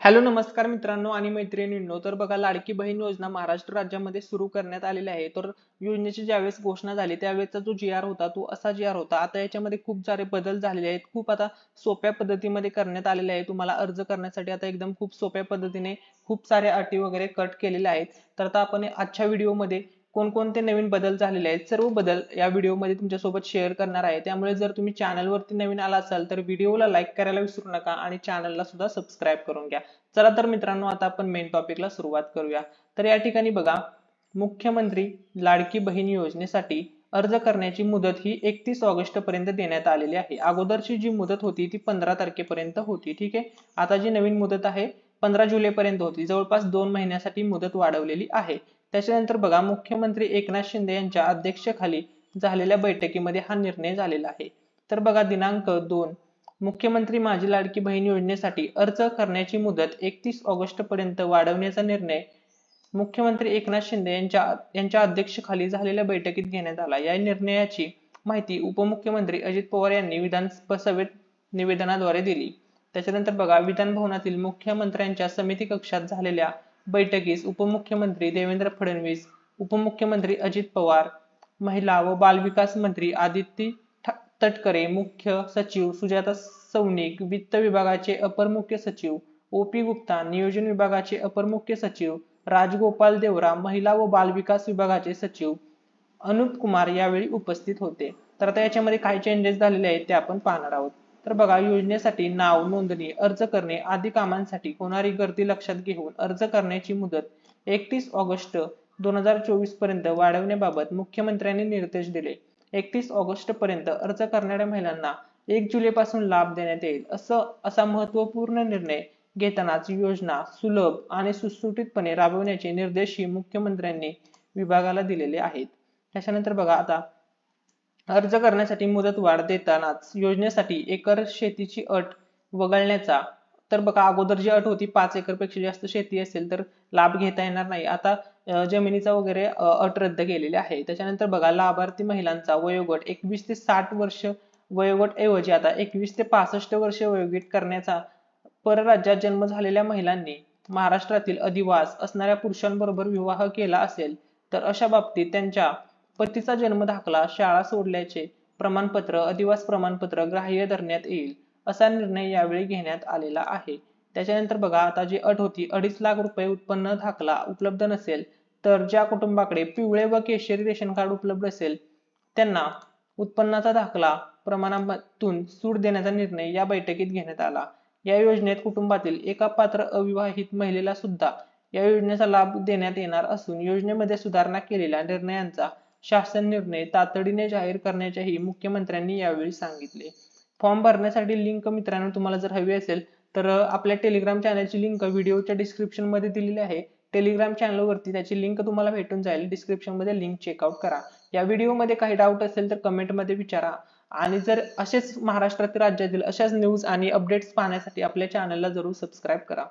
Hello नमस्कार मित्रांनो आणि मैत्रिणींनो, तर बघा लाडकी बहीण योजना महाराष्ट्र राज्यामध्ये सुरू करण्यात आलेली आहे. तर योजनेची ज्यावेळेस घोषणा झाली त्यावेळेचा जो जी आर होता तो असा जी आर होता. आता याच्यामध्ये खूप सारे बदल झालेले आहेत. खूप आता सोप्या पद्धतीमध्ये करण्यात आलेले आहे. तुम्हाला अर्ज करण्यासाठी आता एकदम खूप सोप्या पद्धतीने खूप साऱ्या अटी वगैरे कट केलेल्या आहेत. तर आता आपण आजच्या व्हिडिओमध्ये कोणकोणते नवीन बदल झालेले आहेत सर्व बदल या व्हिडिओमध्ये तुमच्यासोबत शेअर करणार आहे. त्यामुळे जर तुम्ही चॅनलवरती नवीन आला असाल तर व्हिडिओला लाईक करायला विसरू नका आणि चॅनलला सुद्धा सबस्क्राईब करून घ्या. चला तर मित्रांनो, आता आपण मेन टॉपिकला सुरुवात करूया. तर या ठिकाणी बघा, मुख्यमंत्री लाडकी बहीण योजनेसाठी अर्ज करण्याची मुदत ही 31 ऑगस्ट पर्यंत देण्यात आलेली आहे. अगोदरची जी मुदत होती ती 15 तारखेपर्यंत होती. ठीक आहे. आता जी नवीन मुदत आहे 15 जुलै पर्यंत होती. जवळपास 2 महिन्यासाठी मुदत वाढवलेली आहे. त्याच्यानंतर बघा, मुख्यमंत्री एकनाथ शिंदे यांच्या अध्यक्षतेखाली झालेल्या बैठकीमध्ये हा निर्णय झालेला आहे. तर बघा, दिनांक 2 मुख्यमंत्री माझी लाडकी बहीण योजनेसाठी अर्ज करण्याची मुदत 31 ऑगस्ट पर्यंत वाढवण्याचा निर्णय मुख्यमंत्री एकनाथ शिंदे यांच्या अध्यक्षतेखाली झालेल्या बैठकीत घेण्यात आला. या निर्णयाची माहिती उपमुख्यमंत्री अजित पवार यांनी विधानसभेत निवेदनाद्वारे दिली. त्याच्यानंतर बघा, विधान भवनातील मुख्यमंत्र्यांच्या समिती कक्षात झालेल्या बैठकीस उपमुख्यमंत्री देवेंद्र फडणवीस, उपमुख्यमंत्री अजित पवार, महिला व बालविकास मंत्री आदिती तटकरे, मुख्य सचिव सुजाता सौनिक, वित्त विभागाचे अपर मुख्य सचिव ओ.पी. गुप्ता, नियोजन विभागाचे अपर मुख्य सचिव राजगोपाल देवरा, महिला व बाल विकास विभागाचे सचिव अनुप कुमार यावेळी उपस्थित होते. तर आता याच्यामध्ये काय चेंजेस झालेले आहेत ते आपण पाहणार आहोत. तर बघा, योजनेसाठी नाव नोंदणी, अर्ज करणे आदी कामांसाठी होणारी गर्दी लक्षात घेऊन अर्ज करण्याची मुदत 31 ऑगस्ट 2024 पर्यंत वाढवण्याबाबत मुख्यमंत्र्यांनी निर्देश दिले. 31 ऑगस्ट पर्यंत अर्ज करणाऱ्या महिलांना 1 जुलै पासून लाभ देण्यात येईल. असा महत्वपूर्ण निर्णय घेतानाच योजना सुलभ आणि सुटसुटीतपणे राबवण्याचे निर्देशही मुख्यमंत्र्यांनी विभागाला दिलेले आहेत. त्याच्यानंतर बघा, आता अर्ज करण्यासाठी मुदत वाढ देतानाच योजनेसाठी एकर शेतीची अट वगळण्याचा, तर बघा अगोदर जी अट होती 5 एकर पेक्षा जास्त शेती असेल तर लाभ घेता येणार नाही. आता जमिनीचा वगैरे अट रद्द केलेली आहे. त्याच्यानंतर बघा, लाभार्थी महिलांचा वयोगट 21 ते 60 वर्ष वयोगट ऐवजी आता 21 ते 65 वर्ष वयोगट करण्याचा, परराज्यात जन्म झालेल्या महिलांनी महाराष्ट्रातील अधिवास असणाऱ्या पुरुषांबरोबर विवाह केला असेल तर अशा बाबतीत त्यांच्या पतीचा जन्म दाखला, शाळा सोडल्याचे प्रमाणपत्र, अधिवास प्रमाणपत्र ग्राह्य धरण्यात येईल. असा निर्णय यावेळी घेण्यात आलेला आहे. त्याच्यानंतर बघा, आता जी अट होती 2.5 लाख रुपये उत्पन्न दाखला उपलब्ध नसेल तर ज्या कुटुंबाकडे पिवळे व केशरी रेशन कार्ड उपलब्ध असेल त्यांना उत्पन्नाचा दाखला प्रमाणातून सूट देण्याचा निर्णय या बैठकीत घेण्यात आला. या योजनेत कुटुंबातील एका पात्र अविवाहित महिलेला सुद्धा या योजनेचा लाभ देण्यात येणार असून योजनेमध्ये सुधारणा केलेल्या निर्णयांचा शासन निर्णय तातडीने जाहीर करण्याचेही मुख्यमंत्र्यांनी यावेळी सांगितले. फॉर्म भरण्यासाठी लिंक मित्रांनो तुम्हाला जर हवी असेल तर आपल्या टेलिग्राम चॅनलची लिंक व्हिडिओच्या डिस्क्रिप्शन मध्ये दिलेली आहे. टेलिग्राम चॅनलवरती त्याची लिंक तुम्हाला भेटून जाईल. डिस्क्रिप्शन मध्ये लिंक चेकआउट करा. या व्हिडिओमध्ये काही डाऊट असेल तर कमेंटमध्ये विचारा आणि जर असेच महाराष्ट्रातील राज्यातील अशाच न्यूज आणि अपडेट्स पाहण्यासाठी आपल्या चॅनलला जरूर सबस्क्राईब करा.